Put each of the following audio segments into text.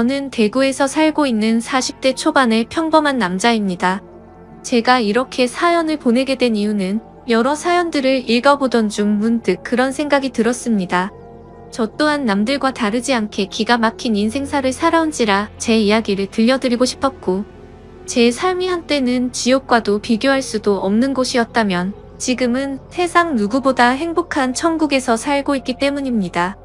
저는 대구에서 살고 있는 40대 초반의 평범한 남자입니다. 제가 이렇게 사연을 보내게 된 이유는 여러 사연들을 읽어보던 중 문득 그런 생각이 들었습니다. 저 또한 남들과 다르지 않게 기가 막힌 인생사를 살아온지라 제 이야기를 들려드리고 싶었고, 제 삶이 한때는 지옥과도 비교할 수도 없는 곳이었다면 지금은 세상 누구보다 행복한 천국에서 살고 있기 때문입니다.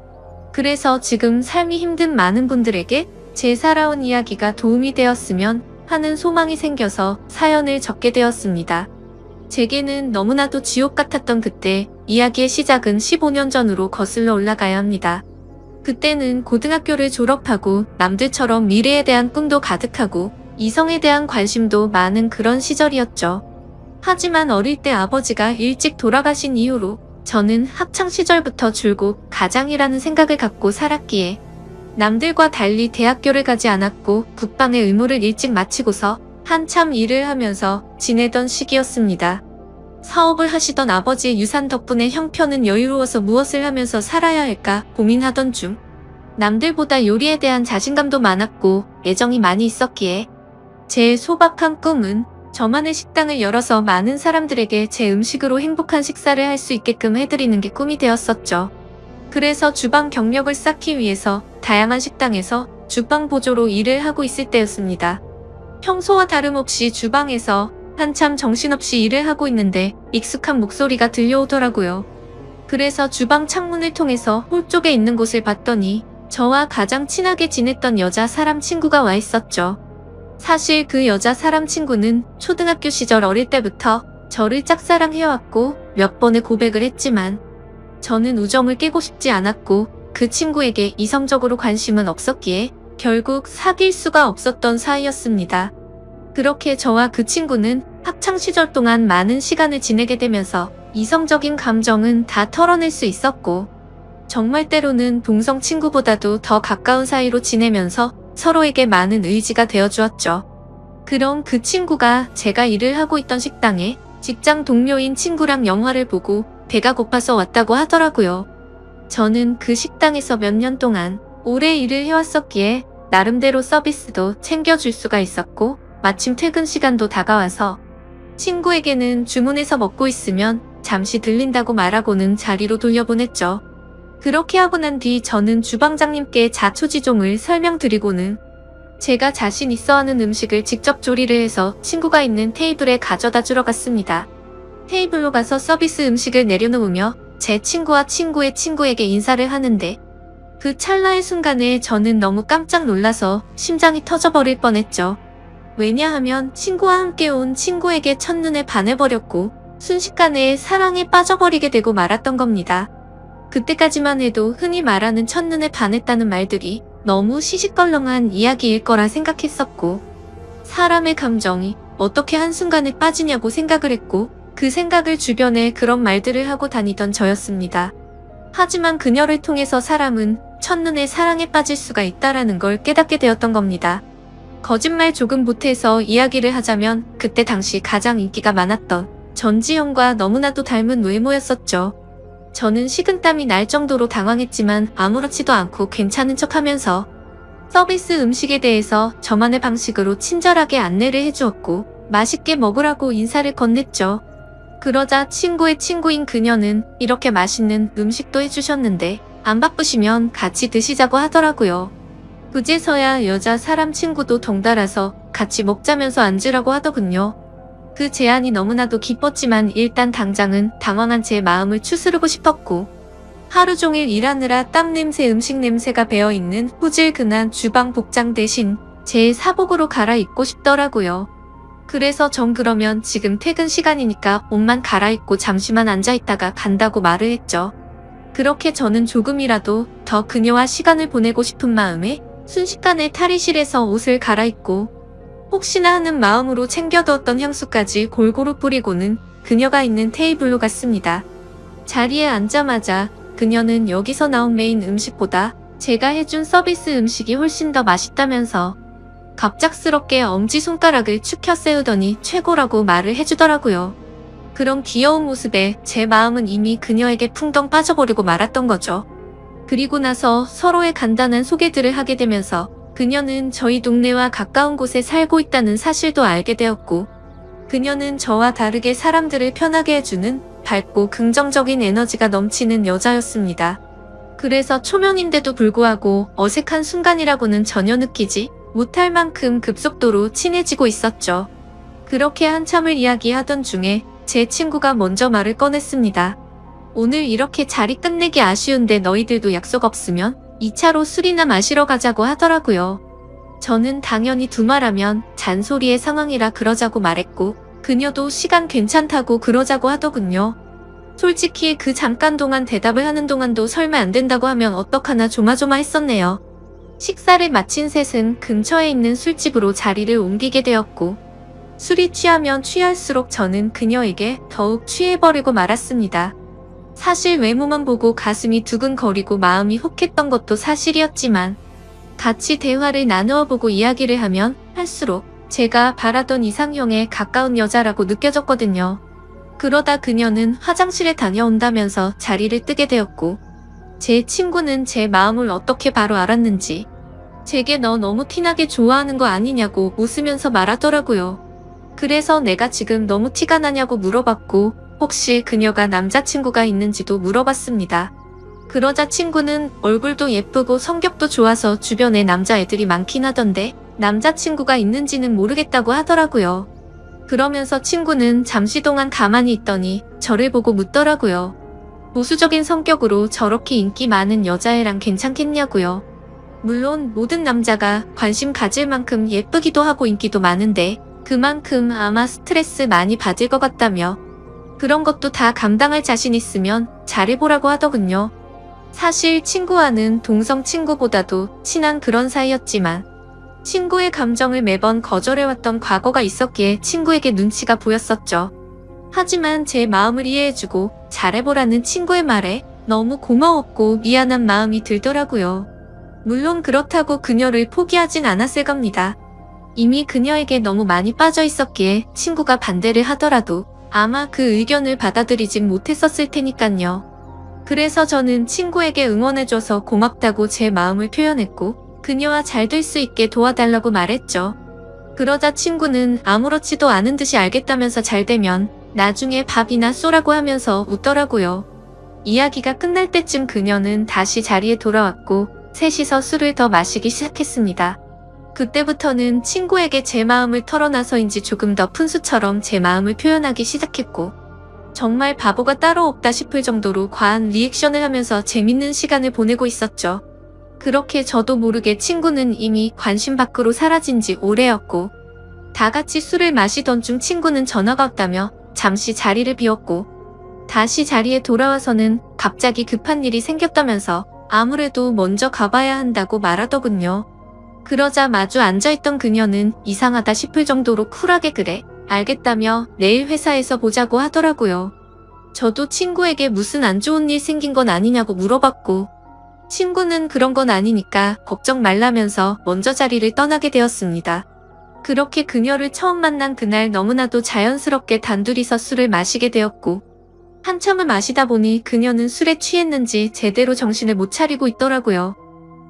그래서 지금 삶이 힘든 많은 분들에게 제 살아온 이야기가 도움이 되었으면 하는 소망이 생겨서 사연을 적게 되었습니다. 제게는 너무나도 지옥 같았던 그때, 이야기의 시작은 15년 전으로 거슬러 올라가야 합니다. 그때는 고등학교를 졸업하고 남들처럼 미래에 대한 꿈도 가득하고 이성에 대한 관심도 많은 그런 시절이었죠. 하지만 어릴 때 아버지가 일찍 돌아가신 이후로 저는 학창시절부터 줄곧 가장이라는 생각을 갖고 살았기에 남들과 달리 대학교를 가지 않았고 국방의 의무를 일찍 마치고서 한참 일을 하면서 지내던 시기였습니다. 사업을 하시던 아버지의 유산 덕분에 형편은 여유로워서 무엇을 하면서 살아야 할까 고민하던 중 남들보다 요리에 대한 자신감도 많았고 애정이 많이 있었기에 제 소박한 꿈은 저만의 식당을 열어서 많은 사람들에게 제 음식으로 행복한 식사를 할 수 있게끔 해드리는 게 꿈이 되었었죠. 그래서 주방 경력을 쌓기 위해서 다양한 식당에서 주방 보조로 일을 하고 있을 때였습니다. 평소와 다름없이 주방에서 한참 정신없이 일을 하고 있는데 익숙한 목소리가 들려오더라고요. 그래서 주방 창문을 통해서 홀 쪽에 있는 곳을 봤더니 저와 가장 친하게 지냈던 여자 사람 친구가 와 있었죠. 사실 그 여자 사람 친구는 초등학교 시절 어릴 때부터 저를 짝사랑해왔고 몇 번의 고백을 했지만 저는 우정을 깨고 싶지 않았고 그 친구에게 이성적으로 관심은 없었기에 결국 사귈 수가 없었던 사이였습니다. 그렇게 저와 그 친구는 학창시절 동안 많은 시간을 지내게 되면서 이성적인 감정은 다 털어낼 수 있었고 정말 때로는 동성 친구보다도 더 가까운 사이로 지내면서 서로에게 많은 의지가 되어주었죠. 그런 그 친구가 제가 일을 하고 있던 식당에 직장 동료인 친구랑 영화를 보고 배가 고파서 왔다고 하더라고요. 저는 그 식당에서 몇 년 동안 오래 일을 해왔었기에 나름대로 서비스도 챙겨줄 수가 있었고 마침 퇴근 시간도 다가와서 친구에게는 주문해서 먹고 있으면 잠시 들린다고 말하고는 자리로 돌려보냈죠. 그렇게 하고 난 뒤 저는 주방장님께 자초지종을 설명드리고는 제가 자신 있어 하는 음식을 직접 조리를 해서 친구가 있는 테이블에 가져다 주러 갔습니다. 테이블로 가서 서비스 음식을 내려놓으며 제 친구와 친구의 친구에게 인사를 하는데 그 찰나의 순간에 저는 너무 깜짝 놀라서 심장이 터져버릴 뻔했죠. 왜냐하면 친구와 함께 온 친구에게 첫눈에 반해버렸고 순식간에 사랑에 빠져버리게 되고 말았던 겁니다. 그때까지만 해도 흔히 말하는 첫눈에 반했다는 말들이 너무 시시껄렁한 이야기일 거라 생각했었고 사람의 감정이 어떻게 한순간에 빠지냐고 생각을 했고 그 생각을 주변에 그런 말들을 하고 다니던 저였습니다. 하지만 그녀를 통해서 사람은 첫눈에 사랑에 빠질 수가 있다라는 걸 깨닫게 되었던 겁니다. 거짓말 조금 보태서 이야기를 하자면 그때 당시 가장 인기가 많았던 전지현과 너무나도 닮은 외모였었죠. 저는 식은땀이 날 정도로 당황했지만 아무렇지도 않고 괜찮은 척하면서 서비스 음식에 대해서 저만의 방식으로 친절하게 안내를 해주었고 맛있게 먹으라고 인사를 건넸죠. 그러자 친구의 친구인 그녀는 이렇게 맛있는 음식도 해주셨는데 안 바쁘시면 같이 드시자고 하더라고요. 그제서야 여자 사람 친구도 덩달아서 같이 먹자면서 앉으라고 하더군요. 그 제안이 너무나도 기뻤지만 일단 당장은 당황한 제 마음을 추스르고 싶었고 하루 종일 일하느라 땀 냄새 음식 냄새가 배어있는 후질근한 주방 복장 대신 제 사복으로 갈아입고 싶더라고요. 그래서 전 그러면 지금 퇴근 시간이니까 옷만 갈아입고 잠시만 앉아있다가 간다고 말을 했죠. 그렇게 저는 조금이라도 더 그녀와 시간을 보내고 싶은 마음에 순식간에 탈의실에서 옷을 갈아입고 혹시나 하는 마음으로 챙겨두었던 향수까지 골고루 뿌리고는 그녀가 있는 테이블로 갔습니다. 자리에 앉자마자 그녀는 여기서 나온 메인 음식보다 제가 해준 서비스 음식이 훨씬 더 맛있다면서 갑작스럽게 엄지손가락을 축혀 세우더니 최고라고 말을 해주더라고요. 그런 귀여운 모습에 제 마음은 이미 그녀에게 풍덩 빠져버리고 말았던 거죠. 그리고 나서 서로의 간단한 소개들을 하게 되면서 그녀는 저희 동네와 가까운 곳에 살고 있다는 사실도 알게 되었고, 그녀는 저와 다르게 사람들을 편하게 해주는 밝고 긍정적인 에너지가 넘치는 여자였습니다. 그래서 초면인데도 불구하고 어색한 순간이라고는 전혀 느끼지 못할 만큼 급속도로 친해지고 있었죠. 그렇게 한참을 이야기하던 중에 제 친구가 먼저 말을 꺼냈습니다. 오늘 이렇게 자리 끝내기 아쉬운데 너희들도 약속 없으면 2차로 술이나 마시러 가자고 하더라고요. 저는 당연히 두말하면 잔소리의 상황이라 그러자고 말했고, 그녀도 시간 괜찮다고 그러자고 하더군요. 솔직히 그 잠깐 동안 대답을 하는 동안도 설마 안 된다고 하면 어떡하나 조마조마했었네요. 식사를 마친 셋은 근처에 있는 술집으로 자리를 옮기게 되었고, 술이 취하면 취할수록 저는 그녀에게 더욱 취해버리고 말았습니다. 사실 외모만 보고 가슴이 두근거리고 마음이 혹했던 것도 사실이었지만, 같이 대화를 나누어 보고 이야기를 하면 할수록 제가 바라던 이상형에 가까운 여자라고 느껴졌거든요. 그러다 그녀는 화장실에 다녀온다면서 자리를 뜨게 되었고, 제 친구는 제 마음을 어떻게 바로 알았는지 제게 너 너무 티나게 좋아하는 거 아니냐고 웃으면서 말하더라고요. 그래서 내가 지금 너무 티가 나냐고 물어봤고, 혹시 그녀가 남자친구가 있는지도 물어봤습니다. 그러자 친구는 얼굴도 예쁘고 성격도 좋아서 주변에 남자애들이 많긴 하던데 남자친구가 있는지는 모르겠다고 하더라고요. 그러면서 친구는 잠시 동안 가만히 있더니 저를 보고 묻더라고요. 보수적인 성격으로 저렇게 인기 많은 여자애랑 괜찮겠냐고요. 물론 모든 남자가 관심 가질 만큼 예쁘기도 하고 인기도 많은데 그만큼 아마 스트레스 많이 받을 것 같다며, 그런 것도 다 감당할 자신 있으면 잘해보라고 하더군요. 사실 친구와는 동성 친구보다도 친한 그런 사이였지만 친구의 감정을 매번 거절해왔던 과거가 있었기에 친구에게 눈치가 보였었죠. 하지만 제 마음을 이해해주고 잘해보라는 친구의 말에 너무 고마웠고 미안한 마음이 들더라고요. 물론 그렇다고 그녀를 포기하진 않았을 겁니다. 이미 그녀에게 너무 많이 빠져 있었기에 친구가 반대를 하더라도 아마 그 의견을 받아들이진 못했었을 테니깐요. 그래서 저는 친구에게 응원해줘서 고맙다고 제 마음을 표현했고, 그녀와 잘 될 수 있게 도와달라고 말했죠. 그러자 친구는 아무렇지도 않은 듯이 알겠다면서 잘 되면 나중에 밥이나 쏘라고 하면서 웃더라고요. 이야기가 끝날 때쯤 그녀는 다시 자리에 돌아왔고 셋이서 술을 더 마시기 시작했습니다. 그때부터는 친구에게 제 마음을 털어놔서인지 조금 더 푼수처럼 제 마음을 표현하기 시작했고, 정말 바보가 따로 없다 싶을 정도로 과한 리액션을 하면서 재밌는 시간을 보내고 있었죠. 그렇게 저도 모르게 친구는 이미 관심 밖으로 사라진 지 오래였고, 다 같이 술을 마시던 중 친구는 전화가 왔다며 잠시 자리를 비웠고, 다시 자리에 돌아와서는 갑자기 급한 일이 생겼다면서 아무래도 먼저 가봐야 한다고 말하더군요. 그러자 마주 앉아있던 그녀는 이상하다 싶을 정도로 쿨하게 그래, 알겠다며 내일 회사에서 보자고 하더라고요. 저도 친구에게 무슨 안 좋은 일 생긴 건 아니냐고 물어봤고, 친구는 그런 건 아니니까 걱정 말라면서 먼저 자리를 떠나게 되었습니다. 그렇게 그녀를 처음 만난 그날 너무나도 자연스럽게 단둘이서 술을 마시게 되었고, 한참을 마시다 보니 그녀는 술에 취했는지 제대로 정신을 못 차리고 있더라고요.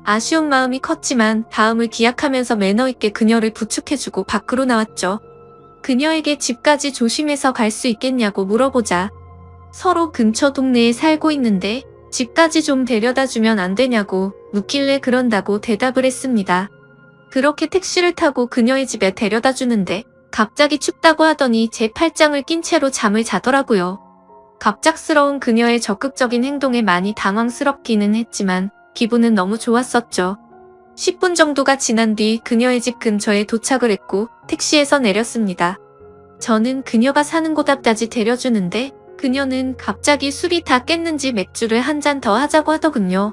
아쉬운 마음이 컸지만 다음을 기약하면서 매너 있게 그녀를 부축해주고 밖으로 나왔죠. 그녀에게 집까지 조심해서 갈 수 있겠냐고 물어보자 서로 근처 동네에 살고 있는데 집까지 좀 데려다 주면 안 되냐고 묻길래 그런다고 대답을 했습니다. 그렇게 택시를 타고 그녀의 집에 데려다 주는데 갑자기 춥다고 하더니 제 팔짱을 낀 채로 잠을 자더라고요. 갑작스러운 그녀의 적극적인 행동에 많이 당황스럽기는 했지만 기분은 너무 좋았었죠. 10분 정도가 지난 뒤 그녀의 집 근처에 도착을 했고 택시에서 내렸습니다. 저는 그녀가 사는 곳 앞까지 데려주는데 그녀는 갑자기 술이 다 깼는지 맥주를 한 잔 더 하자고 하더군요.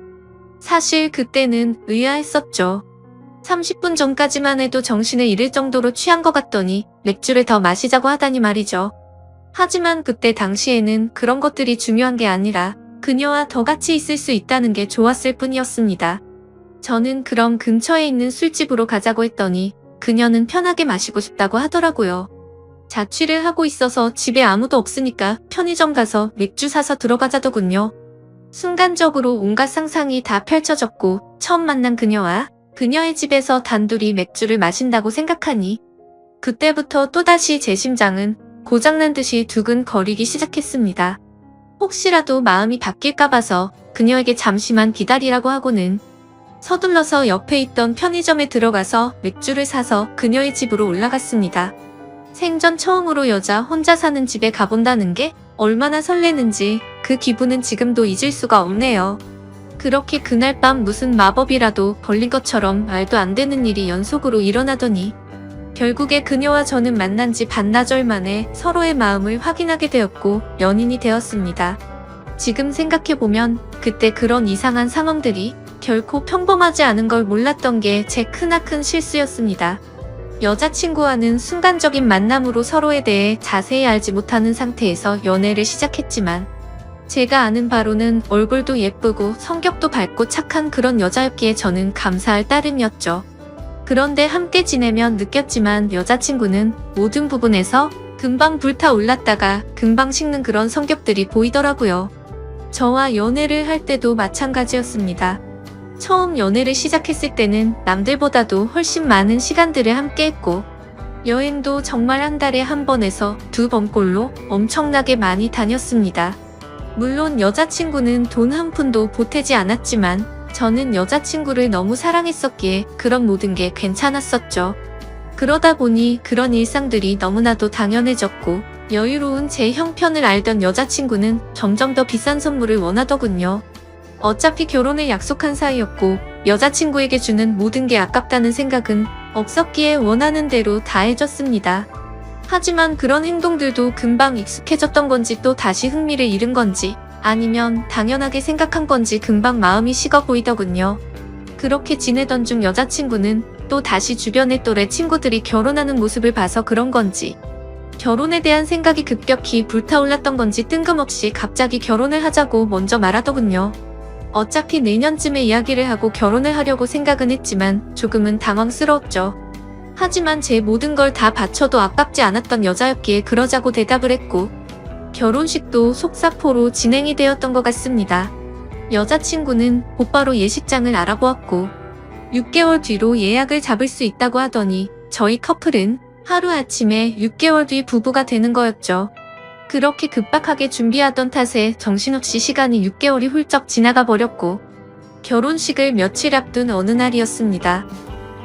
사실 그때는 의아했었죠. 30분 전까지만 해도 정신을 잃을 정도로 취한 것 같더니 맥주를 더 마시자고 하다니 말이죠. 하지만 그때 당시에는 그런 것들이 중요한 게 아니라 그녀와 더 같이 있을 수 있다는 게 좋았을 뿐이었습니다. 저는 그럼 근처에 있는 술집으로 가자고 했더니 그녀는 편하게 마시고 싶다고 하더라고요. 자취를 하고 있어서 집에 아무도 없으니까 편의점 가서 맥주 사서 들어가자더군요. 순간적으로 온갖 상상이 다 펼쳐졌고 처음 만난 그녀와 그녀의 집에서 단둘이 맥주를 마신다고 생각하니 그때부터 또다시 제 심장은 고장난 듯이 두근거리기 시작했습니다. 혹시라도 마음이 바뀔까 봐서 그녀에게 잠시만 기다리라고 하고는 서둘러서 옆에 있던 편의점에 들어가서 맥주를 사서 그녀의 집으로 올라갔습니다. 생전 처음으로 여자 혼자 사는 집에 가본다는 게 얼마나 설레는지 그 기분은 지금도 잊을 수가 없네요. 그렇게 그날 밤 무슨 마법이라도 걸린 것처럼 말도 안 되는 일이 연속으로 일어나더니 결국에 그녀와 저는 만난 지 반나절 만에 서로의 마음을 확인하게 되었고 연인이 되었습니다. 지금 생각해보면 그때 그런 이상한 상황들이 결코 평범하지 않은 걸 몰랐던 게 제 크나큰 실수였습니다. 여자친구와는 순간적인 만남으로 서로에 대해 자세히 알지 못하는 상태에서 연애를 시작했지만 제가 아는 바로는 얼굴도 예쁘고 성격도 밝고 착한 그런 여자였기에 저는 감사할 따름이었죠. 그런데 함께 지내면 느꼈지만 여자친구는 모든 부분에서 금방 불타올랐다가 금방 식는 그런 성격들이 보이더라고요. 저와 연애를 할 때도 마찬가지였습니다. 처음 연애를 시작했을 때는 남들보다도 훨씬 많은 시간들을 함께 했고 여행도 정말 한 달에 한 번에서 두 번꼴로 엄청나게 많이 다녔습니다. 물론 여자친구는 돈 한 푼도 보태지 않았지만 저는 여자친구를 너무 사랑했었기에 그런 모든 게 괜찮았었죠. 그러다 보니 그런 일상들이 너무나도 당연해졌고 여유로운 제 형편을 알던 여자친구는 점점 더 비싼 선물을 원하더군요. 어차피 결혼을 약속한 사이였고 여자친구에게 주는 모든 게 아깝다는 생각은 없었기에 원하는 대로 다 해줬습니다. 하지만 그런 행동들도 금방 익숙해졌던 건지 또 다시 흥미를 잃은 건지 아니면 당연하게 생각한 건지 금방 마음이 식어 보이더군요. 그렇게 지내던 중 여자친구는 또 다시 주변의 또래 친구들이 결혼하는 모습을 봐서 그런 건지 결혼에 대한 생각이 급격히 불타올랐던 건지 뜬금없이 갑자기 결혼을 하자고 먼저 말하더군요. 어차피 내년쯤에 이야기를 하고 결혼을 하려고 생각은 했지만 조금은 당황스러웠죠. 하지만 제 모든 걸 다 바쳐도 아깝지 않았던 여자였기에 그러자고 대답을 했고 결혼식도 속사포로 진행이 되었던 것 같습니다. 여자친구는 곧바로 예식장을 알아보았고 6개월 뒤로 예약을 잡을 수 있다고 하더니 저희 커플은 하루아침에 6개월 뒤 부부가 되는 거였죠. 그렇게 급박하게 준비하던 탓에 정신없이 시간이 6개월이 훌쩍 지나가 버렸고 결혼식을 며칠 앞둔 어느 날이었습니다.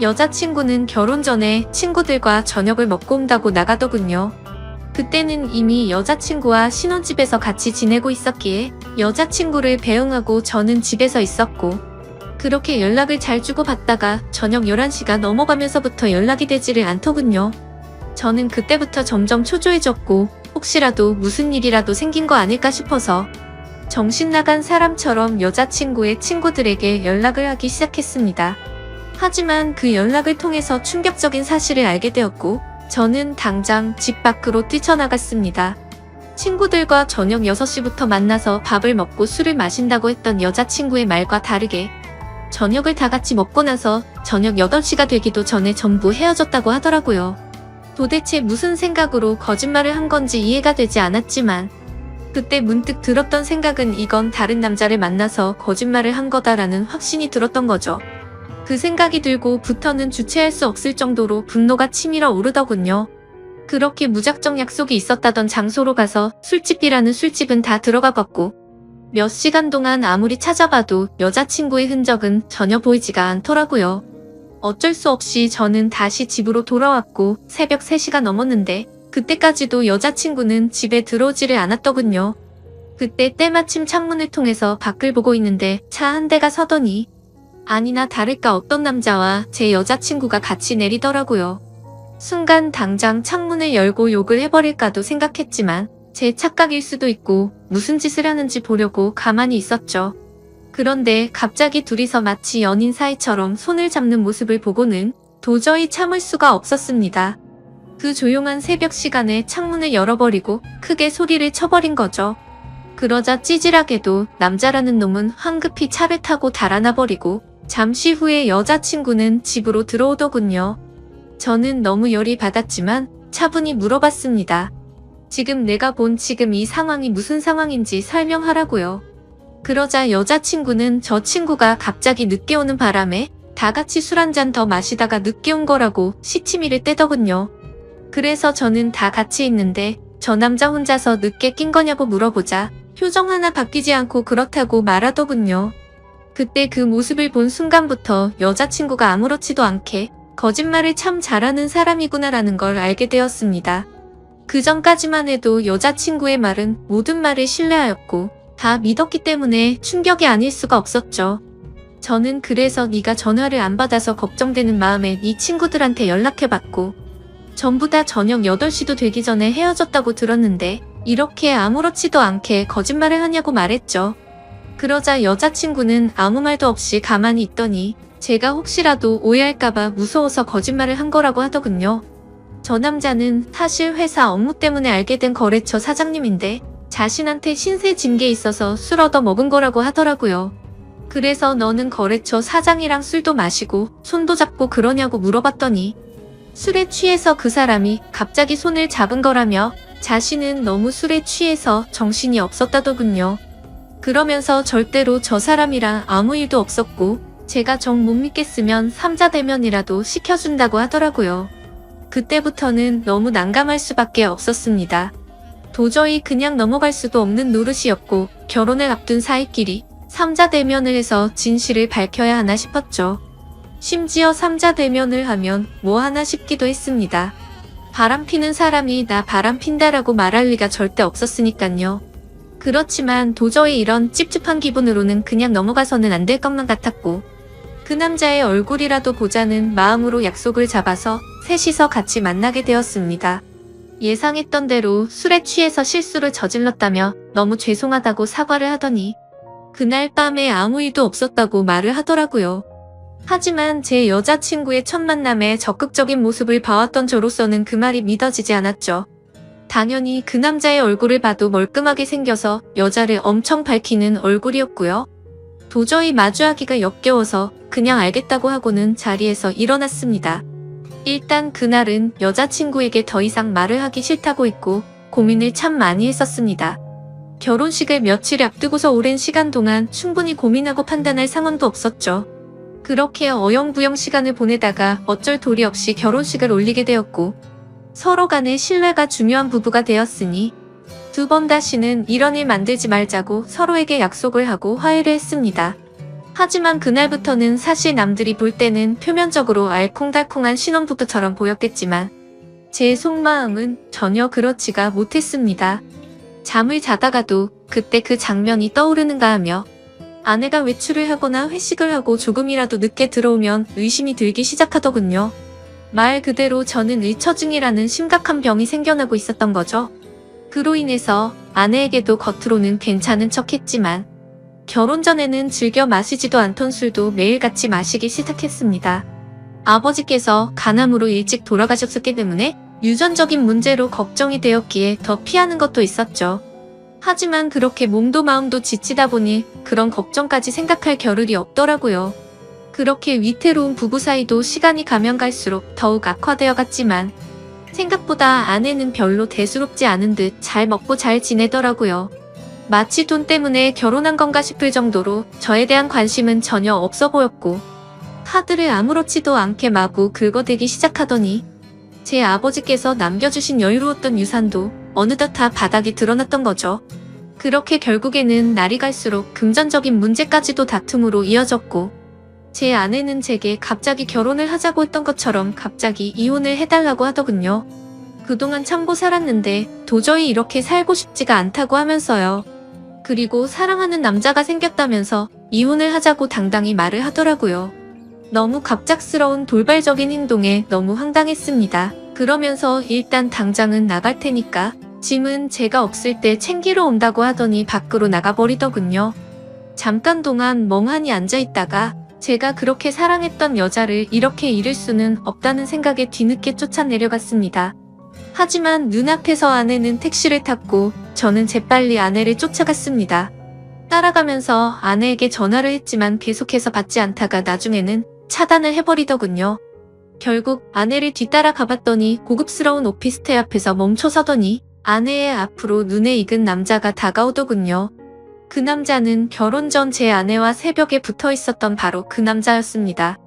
여자친구는 결혼 전에 친구들과 저녁을 먹고 온다고 나가더군요. 그때는 이미 여자친구와 신혼집에서 같이 지내고 있었기에 여자친구를 배웅하고 저는 집에서 있었고 그렇게 연락을 잘 주고받다가 저녁 11시가 넘어가면서부터 연락이 되지를 않더군요. 저는 그때부터 점점 초조해졌고 혹시라도 무슨 일이라도 생긴 거 아닐까 싶어서 정신 나간 사람처럼 여자친구의 친구들에게 연락을 하기 시작했습니다. 하지만 그 연락을 통해서 충격적인 사실을 알게 되었고 저는 당장 집 밖으로 뛰쳐나갔습니다. 친구들과 저녁 6시부터 만나서 밥을 먹고 술을 마신다고 했던 여자친구의 말과 다르게 저녁을 다 같이 먹고 나서 저녁 8시가 되기도 전에 전부 헤어졌다고 하더라고요. 도대체 무슨 생각으로 거짓말을 한 건지 이해가 되지 않았지만 그때 문득 들었던 생각은 이건 다른 남자를 만나서 거짓말을 한 거다라는 확신이 들었던 거죠. 그 생각이 들고부터는 주체할 수 없을 정도로 분노가 치밀어 오르더군요. 그렇게 무작정 약속이 있었다던 장소로 가서 술집이라는 술집은 다 들어가 봤고 몇 시간 동안 아무리 찾아봐도 여자친구의 흔적은 전혀 보이지가 않더라고요. 어쩔 수 없이 저는 다시 집으로 돌아왔고 새벽 3시가 넘었는데 그때까지도 여자친구는 집에 들어오지를 않았더군요. 그때 때마침 창문을 통해서 밖을 보고 있는데 차 한 대가 서더니 아니나 다를까 어떤 남자와 제 여자친구가 같이 내리더라고요. 순간 당장 창문을 열고 욕을 해버릴까도 생각했지만 제 착각일 수도 있고 무슨 짓을 하는지 보려고 가만히 있었죠. 그런데 갑자기 둘이서 마치 연인 사이처럼 손을 잡는 모습을 보고는 도저히 참을 수가 없었습니다. 그 조용한 새벽 시간에 창문을 열어버리고 크게 소리를 쳐버린 거죠. 그러자 찌질하게도 남자라는 놈은 황급히 차를 타고 달아나버리고 잠시 후에 여자친구는 집으로 들어오더군요. 저는 너무 열이 받았지만 차분히 물어봤습니다. 지금 내가 본 지금 이 상황이 무슨 상황인지 설명하라고요. 그러자 여자친구는 저 친구가 갑자기 늦게 오는 바람에 다 같이 술 한 잔 더 마시다가 늦게 온 거라고 시치미를 떼더군요. 그래서 저는 다 같이 있는데 저 남자 혼자서 늦게 낀 거냐고 물어보자 표정 하나 바뀌지 않고 그렇다고 말하더군요. 그때 그 모습을 본 순간부터 여자친구가 아무렇지도 않게 거짓말을 참 잘하는 사람이구나라는 걸 알게 되었습니다. 그 전까지만 해도 여자친구의 말은 모든 말을 신뢰하였고 다 믿었기 때문에 충격이 아닐 수가 없었죠. 저는 그래서 네가 전화를 안 받아서 걱정되는 마음에 네 친구들한테 연락해봤고 전부 다 저녁 8시도 되기 전에 헤어졌다고 들었는데 이렇게 아무렇지도 않게 거짓말을 하냐고 말했죠. 그러자 여자친구는 아무 말도 없이 가만히 있더니 제가 혹시라도 오해할까봐 무서워서 거짓말을 한 거라고 하더군요. 저 남자는 사실 회사 업무 때문에 알게 된 거래처 사장님인데 자신한테 신세 진 게 있어서 술 얻어 먹은 거라고 하더라고요. 그래서 너는 거래처 사장이랑 술도 마시고 손도 잡고 그러냐고 물어봤더니 술에 취해서 그 사람이 갑자기 손을 잡은 거라며 자신은 너무 술에 취해서 정신이 없었다더군요. 그러면서 절대로 저 사람이랑 아무 일도 없었고 제가 정 못 믿겠으면 삼자대면이라도 시켜준다고 하더라고요. 그때부터는 너무 난감할 수밖에 없었습니다. 도저히 그냥 넘어갈 수도 없는 노릇이었고 결혼을 앞둔 사이끼리 삼자대면을 해서 진실을 밝혀야 하나 싶었죠. 심지어 삼자대면을 하면 뭐 하나 싶기도 했습니다. 바람피는 사람이 나 바람핀다라고 말할 리가 절대 없었으니깐요. 그렇지만 도저히 이런 찝찝한 기분으로는 그냥 넘어가서는 안 될 것만 같았고 그 남자의 얼굴이라도 보자는 마음으로 약속을 잡아서 셋이서 같이 만나게 되었습니다. 예상했던 대로 술에 취해서 실수를 저질렀다며 너무 죄송하다고 사과를 하더니 그날 밤에 아무 일도 없었다고 말을 하더라고요. 하지만 제 여자친구의 첫 만남에 적극적인 모습을 봐왔던 저로서는 그 말이 믿어지지 않았죠. 당연히 그 남자의 얼굴을 봐도 멀끔하게 생겨서 여자를 엄청 밝히는 얼굴이었고요. 도저히 마주하기가 역겨워서 그냥 알겠다고 하고는 자리에서 일어났습니다. 일단 그날은 여자친구에게 더 이상 말을 하기 싫다고 했고 고민을 참 많이 했었습니다. 결혼식을 며칠 앞두고서 오랜 시간 동안 충분히 고민하고 판단할 상황도 없었죠. 그렇게 어영부영 시간을 보내다가 어쩔 도리 없이 결혼식을 올리게 되었고 서로 간의 신뢰가 중요한 부부가 되었으니 두 번 다시는 이런 일 만들지 말자고 서로에게 약속을 하고 화해를 했습니다. 하지만 그날부터는 사실 남들이 볼 때는 표면적으로 알콩달콩한 신혼부부처럼 보였겠지만 제 속마음은 전혀 그렇지가 못했습니다. 잠을 자다가도 그때 그 장면이 떠오르는가 하며 아내가 외출을 하거나 회식을 하고 조금이라도 늦게 들어오면 의심이 들기 시작하더군요. 말 그대로 저는 의처증이라는 심각한 병이 생겨나고 있었던 거죠. 그로 인해서 아내에게도 겉으로는 괜찮은 척했지만 결혼 전에는 즐겨 마시지도 않던 술도 매일같이 마시기 시작했습니다. 아버지께서 간암으로 일찍 돌아가셨기 때문에 유전적인 문제로 걱정이 되었기에 더 피하는 것도 있었죠. 하지만 그렇게 몸도 마음도 지치다 보니 그런 걱정까지 생각할 겨를이 없더라고요. 그렇게 위태로운 부부 사이도 시간이 가면 갈수록 더욱 악화되어 갔지만 생각보다 아내는 별로 대수롭지 않은 듯 잘 먹고 잘 지내더라고요. 마치 돈 때문에 결혼한 건가 싶을 정도로 저에 대한 관심은 전혀 없어 보였고 카드를 아무렇지도 않게 마구 긁어대기 시작하더니 제 아버지께서 남겨주신 여유로웠던 유산도 어느덧 다 바닥이 드러났던 거죠. 그렇게 결국에는 날이 갈수록 금전적인 문제까지도 다툼으로 이어졌고 제 아내는 제게 갑자기 결혼을 하자고 했던 것처럼 갑자기 이혼을 해달라고 하더군요. 그동안 참고 살았는데 도저히 이렇게 살고 싶지가 않다고 하면서요. 그리고 사랑하는 남자가 생겼다면서 이혼을 하자고 당당히 말을 하더라고요. 너무 갑작스러운 돌발적인 행동에 너무 황당했습니다. 그러면서 일단 당장은 나갈 테니까 짐은 제가 없을 때 챙기러 온다고 하더니 밖으로 나가버리더군요. 잠깐 동안 멍하니 앉아있다가 제가 그렇게 사랑했던 여자를 이렇게 잃을 수는 없다는 생각에 뒤늦게 쫓아내려갔습니다. 하지만 눈앞에서 아내는 택시를 탔고 저는 재빨리 아내를 쫓아갔습니다. 따라가면서 아내에게 전화를 했지만 계속해서 받지 않다가 나중에는 차단을 해버리더군요. 결국 아내를 뒤따라 가봤더니 고급스러운 오피스텔 앞에서 멈춰서더니 아내의 앞으로 눈에 익은 남자가 다가오더군요. 그 남자는 결혼 전 제 아내와 새벽에 붙어 있었던 바로 그 남자였습니다.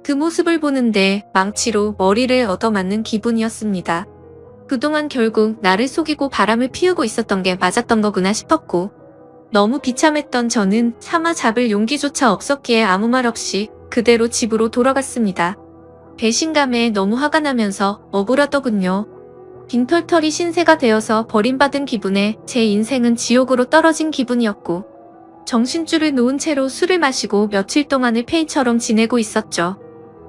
그 모습을 보는데 망치로 머리를 얻어맞는 기분이었습니다. 그동안 결국 나를 속이고 바람을 피우고 있었던 게 맞았던 거구나 싶었고, 너무 비참했던 저는 차마 잡을 용기조차 없었기에 아무 말 없이 그대로 집으로 돌아갔습니다. 배신감에 너무 화가 나면서 억울하더군요. 빈털털이 신세가 되어서 버림받은 기분에 제 인생은 지옥으로 떨어진 기분이었고, 정신줄을 놓은 채로 술을 마시고 며칠 동안을 페이처럼 지내고 있었죠.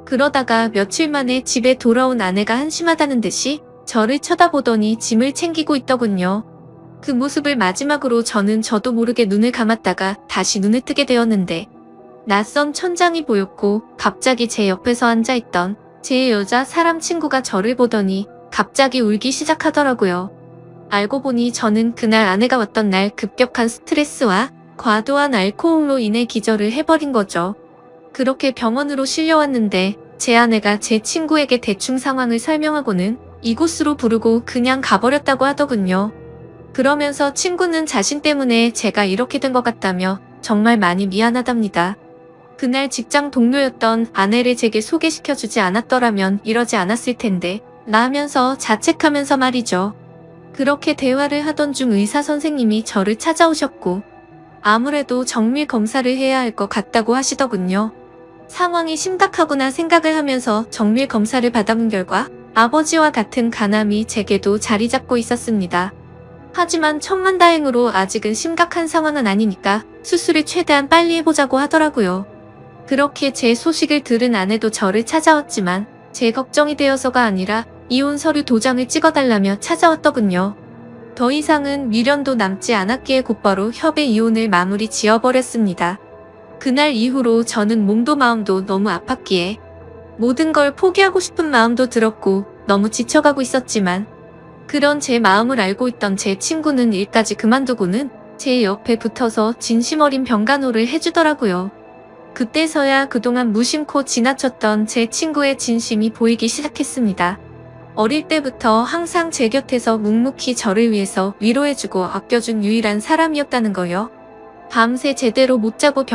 그러다가 며칠 만에 집에 돌아온 아내가 한심하다는 듯이 저를 쳐다보더니 짐을 챙기고 있더군요. 그 모습을 마지막으로 저도 모르게 눈을 감았다가 다시 눈을 뜨게 되었는데, 낯선 천장이 보였고 갑자기 제 옆에서 앉아있던 제 여자 사람 친구가 저를 보더니 갑자기 울기 시작하더라고요. 알고 보니 저는 그날 아내가 왔던 날 급격한 스트레스와 과도한 알코올로 인해 기절을 해버린 거죠. 그렇게 병원으로 실려왔는데 제 아내가 제 친구에게 대충 상황을 설명하고는 이곳으로 부르고 그냥 가버렸다고 하더군요. 그러면서 친구는 자신 때문에 제가 이렇게 된 것 같다며 정말 많이 미안하답니다. 그날 직장 동료였던 아내를 제게 소개시켜주지 않았더라면 이러지 않았을 텐데 라면서 자책하면서 말이죠. 그렇게 대화를 하던 중 의사 선생님이 저를 찾아오셨고, 아무래도 정밀 검사를 해야 할 것 같다고 하시더군요. 상황이 심각하구나 생각을 하면서 정밀 검사를 받아본 결과 아버지와 같은 간암이 제게도 자리 잡고 있었습니다. 하지만 천만다행으로 아직은 심각한 상황은 아니니까 수술을 최대한 빨리 해보자고 하더라고요. 그렇게 제 소식을 들은 아내도 저를 찾아왔지만 제 걱정이 되어서가 아니라 이혼 서류 도장을 찍어달라며 찾아왔더군요. 더 이상은 미련도 남지 않았기에 곧바로 협의 이혼을 마무리 지어버렸습니다. 그날 이후로 저는 몸도 마음도 너무 아팠기에 모든 걸 포기하고 싶은 마음도 들었고 너무 지쳐가고 있었지만, 그런 제 마음을 알고 있던 제 친구는 일까지 그만두고는 제 옆에 붙어서 진심 어린 병간호를 해주더라고요. 그때서야 그동안 무심코 지나쳤던 제 친구의 진심이 보이기 시작했습니다. 어릴 때부터 항상 제 곁에서 묵묵히 저를 위해서 위로해주고 아껴준 유일한 사람이었다는 거요. 밤새 제대로 못 자고